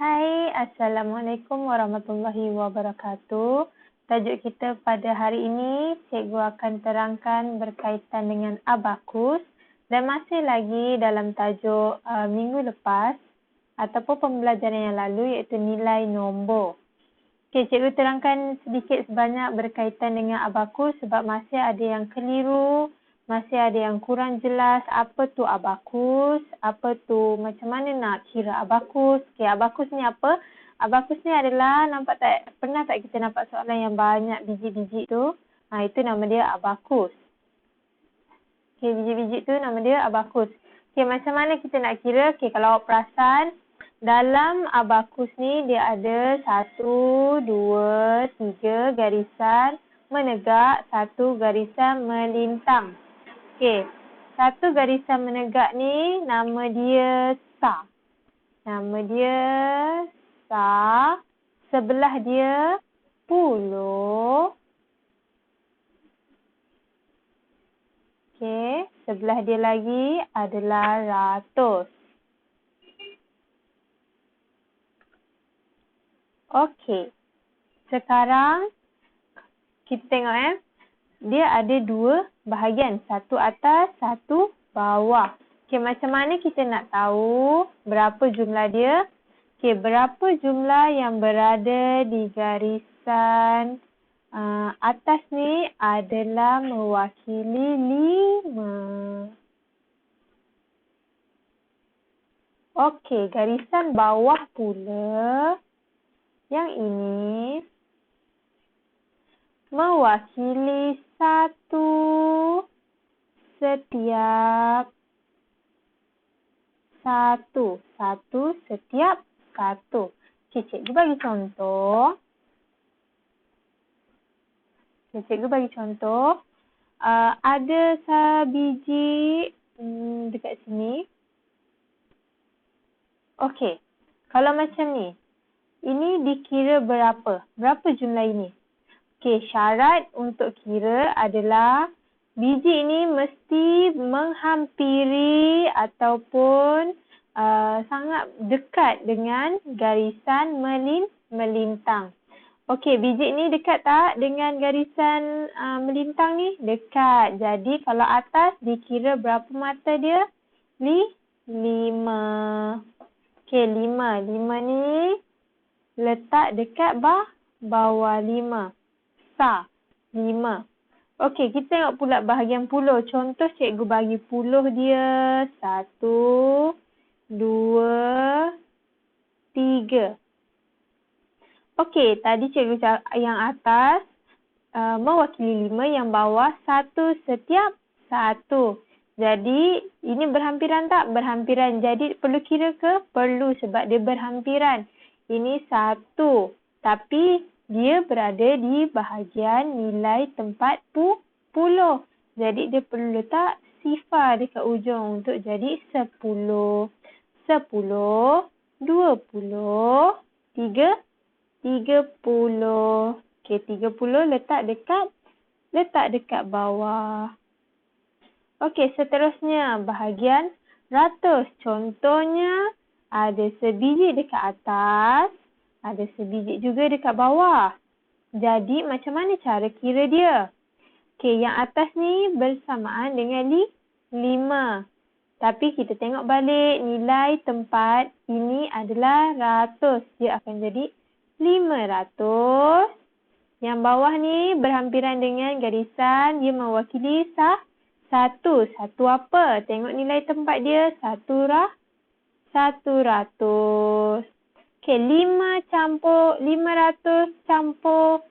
Hai, Assalamualaikum warahmatullahi wabarakatuh. Tajuk kita pada hari ini, cikgu akan terangkan berkaitan dengan abakus dan masih lagi dalam tajuk minggu lepas ataupun pembelajaran yang lalu iaitu nilai nombor. Okey, cikgu terangkan sedikit sebanyak berkaitan dengan abakus sebab masih ada yang keliru, masih ada yang kurang jelas apa tu abakus, apa tu macam mana nak kira abakus. Okey, abakus ni apa? Abakus ni adalah pernah tak kita nampak soalan yang banyak biji-biji tu? Itu nama dia abakus. Okey, biji-biji tu nama dia abakus. Okey, macam mana kita nak kira? Okey, kalau awak perasan dalam abakus ni dia ada 1, 2, 3 garisan menegak, 1 garisan melintang. Okey, 1 garisan menegak ni nama dia star. Nama dia star. Sebelah dia puluh. Okey, sebelah dia lagi adalah ratus. Okey, sekarang kita tengok dia ada 2 bahagian. Satu atas, satu bawah. Okey, macam mana kita nak tahu berapa jumlah dia? Okey, berapa jumlah yang berada di garisan atas ni adalah mewakili 5. Okey, garisan bawah pula yang ini mewakili 1 setiap 1. 1 setiap 1. Okey, cikgu bagi contoh. Cikgu bagi contoh. Ada sebiji dekat sini. Okey, kalau macam ni. Ini dikira berapa? Berapa jumlah ini? Okey, syarat untuk kira adalah biji ini mesti menghampiri ataupun sangat dekat dengan garisan melintang. Okey, biji ini dekat tak dengan garisan melintang ni? Dekat. Jadi kalau atas dikira berapa mata dia? 5. Okey, 5. 5 ni letak dekat bawah 5. Star 5. Okey, kita tengok pula bahagian puluh. Contoh cikgu bagi puluh dia 1, 2, 3. Okey, tadi cikgu yang atas mewakili 5, yang bawah 1 setiap 1. Jadi, ini berhampiran tak? Berhampiran. Jadi, perlu kira ke? Perlu sebab dia berhampiran. Ini 1. Tapi, dia berada di bahagian nilai tempat puluh. Jadi, dia perlu letak sifar dekat ujung untuk jadi 10. 10, 20, 30. Okey, 30 letak dekat bawah. Okey, seterusnya bahagian ratus. Contohnya ada sebiji dekat atas, ada sebiji juga dekat bawah. Jadi macam mana cara kira dia? Okey, yang atas ni bersamaan dengan 5. Tapi kita tengok balik nilai tempat ini adalah ratus. Dia akan jadi 500. Yang bawah ni berhampiran dengan garisan. Dia mewakili 1. 1 apa? Tengok nilai tempat dia. 100. Okey, 500 campur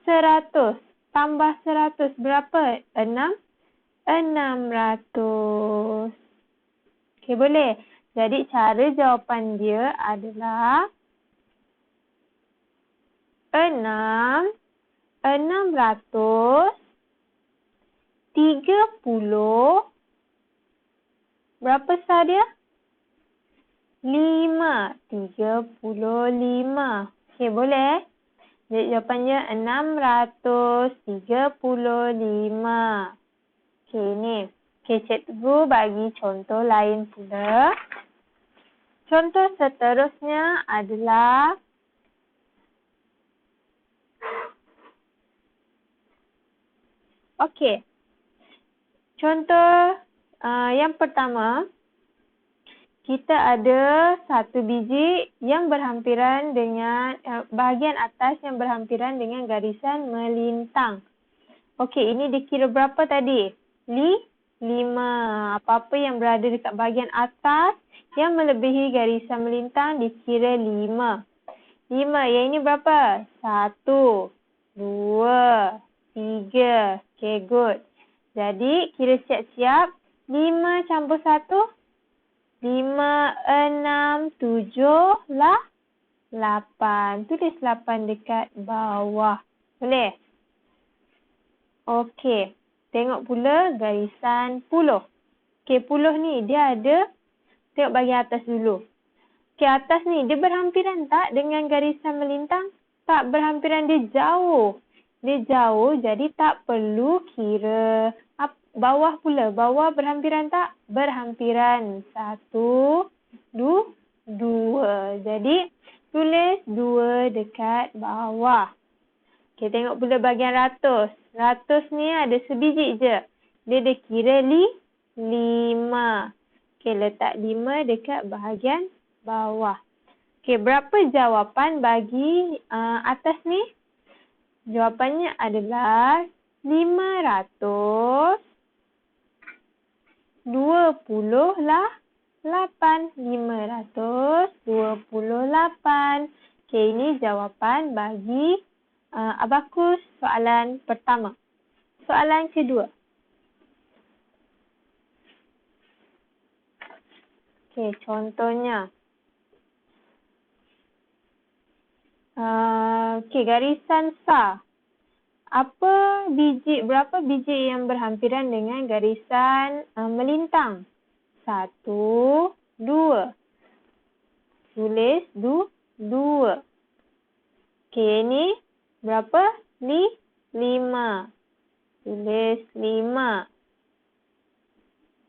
100. Tambah 100 berapa? 600. Okey, boleh. Jadi cara jawapan dia adalah 600 30. Berapa sah dia? 5. 35. Okey, boleh. Jadi jawapannya 635. Okey, ni. Okey, cikgu bagi contoh lain pula. Contoh seterusnya adalah okey. Contoh yang pertama, kita ada satu biji yang berhampiran dengan bahagian atas yang berhampiran dengan garisan melintang. Okey, ini dikira berapa tadi? 5. Apa-apa yang berada dekat bahagian atas yang melebihi garisan melintang dikira 5. 5. Yang ini berapa? 1, 2, 3. Okey, good. Jadi, kira siap-siap. 5 campur 1. 5, 6, 7, 8. Tulis 8 dekat bawah. Boleh? Okey. Tengok pula garisan puluh. Okey, puluh ni dia ada, tengok bahagian atas dulu. Okey, atas ni dia berhampiran tak dengan garisan melintang? Tak berhampiran, dia jauh. Dia jauh, jadi tak perlu kira. Bawah pula, bawah berhampiran tak? Berhampiran. 1, 2. Jadi, tulis 2 dekat bawah. Okey, tengok pula bahagian ratus. Ratus ni ada sebiji je. Dia dah kira 5. Okey, letak 5 dekat bahagian bawah. Okey, berapa jawapan bagi atas ni? Jawapannya adalah 528. 528. Okey, ini jawapan bagi abakus soalan pertama. Soalan kedua. Okey, contohnya. Okey, garisan sar. Berapa biji yang berhampiran dengan garisan melintang? 1, 2. Tulis 2. Okey, ini berapa? 5. Tulis 5.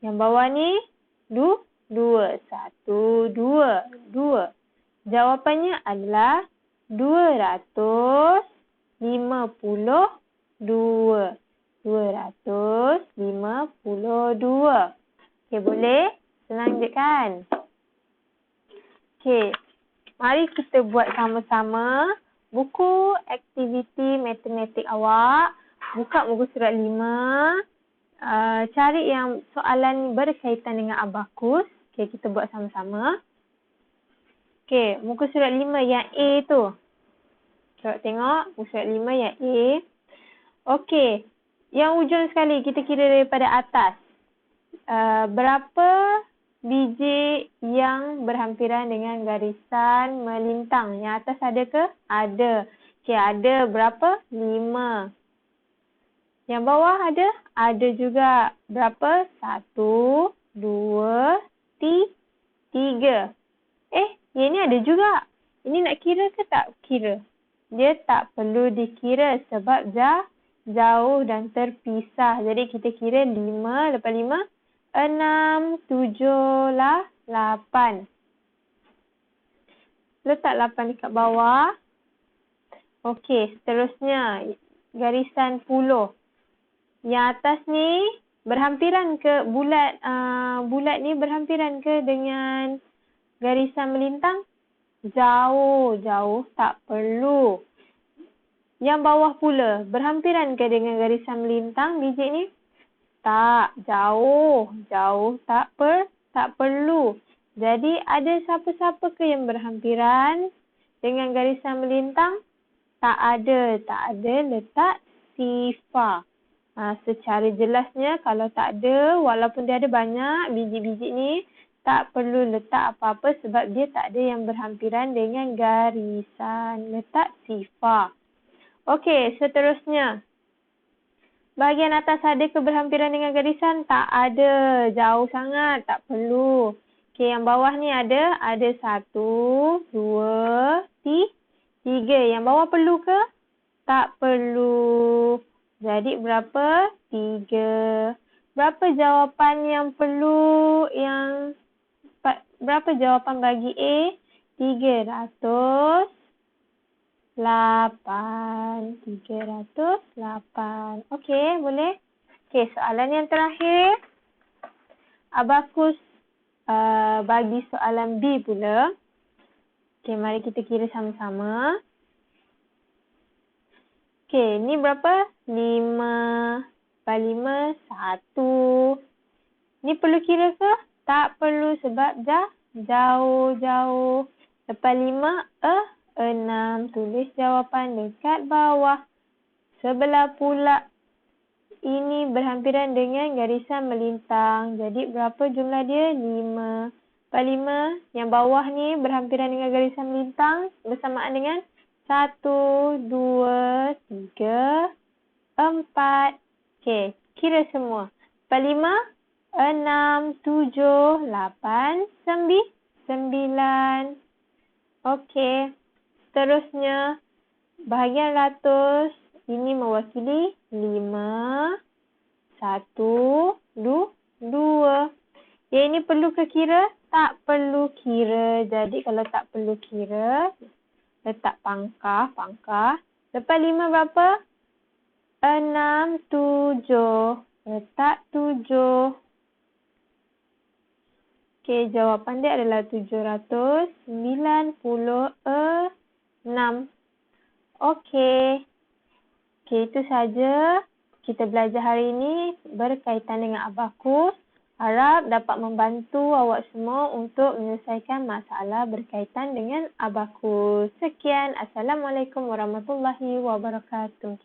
Yang bawah ni 2. 1, 2. Jawapannya adalah 252. 252. Okey, boleh? Senang je kan? Okey, mari kita buat sama-sama buku aktiviti matematik awak. Buka muka surat 5. Cari yang soalan berkaitan dengan abakus. Okey, kita buat sama-sama. Okey, muka surat 5 yang A tu. Coba tengok muka surat 5 yang A. Okey, yang ujung sekali kita kira daripada atas. Berapa biji yang berhampiran dengan garisan melintang? Yang atas ada ke? Ada. Okey, ada berapa? 5. Yang bawah ada? Ada juga. Berapa? 1, 2, 3. Yang ni ada juga. Ini nak kira ke tak kira? Dia tak perlu dikira sebab jauh dan terpisah. Jadi kita kira 5, lepas 5, 6, 7, 8. Letak 8 dekat bawah. Okey, seterusnya garisan puluh. Yang atas ni berhampiran ke bulat ni berhampiran ke dengan garisan melintang? Jauh tak perlu. Yang bawah pula berhampiran ke dengan garisan melintang biji ni? Tak, jauh tak perlu. Jadi ada siapa-siapa ke yang berhampiran dengan garisan melintang? Tak ada, letak sifar. Secara jelasnya kalau tak ada, walaupun dia ada banyak biji-biji ni, tak perlu letak apa-apa sebab dia tak ada yang berhampiran dengan garisan. Letak sifar. Okey, seterusnya. Bahagian atas ada ke berhampiran dengan garisan? Tak ada. Jauh sangat. Tak perlu. Okey, yang bawah ni ada? Ada 1, 2, 3. Yang bawah perlu ke? Tak perlu. Jadi berapa? 3. Berapa jawapan yang perlu berapa jawapan bagi A? 308. 308. Okey, boleh? Okey, soalan yang terakhir. Abakus bagi soalan B pula. Okey, mari kita kira sama-sama. Okey, ni berapa? 5 / 5, 1. Ni perlu kira ke? Tak perlu sebab jauh-jauh. Lepas 5, 6. Tulis jawapan dekat bawah. Sebelah pula. Ini berhampiran dengan garisan melintang. Jadi berapa jumlah dia? 5 / 5. Yang bawah ni berhampiran dengan garisan melintang. Bersamaan dengan 1, 2, 3, 4. Okey, kira semua. 4, 5, 6, 7, 8, 9. Okey. Seterusnya, bahagian ratus. Ini mewakili 5, 1, 2. Yang ini perlu ke kira? Tak perlu kira. Jadi kalau tak perlu kira, letak pangkah. Lepas 5 berapa? 6, 7. Letak 7. Okey, jawapan dia adalah 796. Okey. Okey, itu saja kita belajar hari ini berkaitan dengan abakus. Harap dapat membantu awak semua untuk menyelesaikan masalah berkaitan dengan abakus. Sekian. Assalamualaikum warahmatullahi wabarakatuh.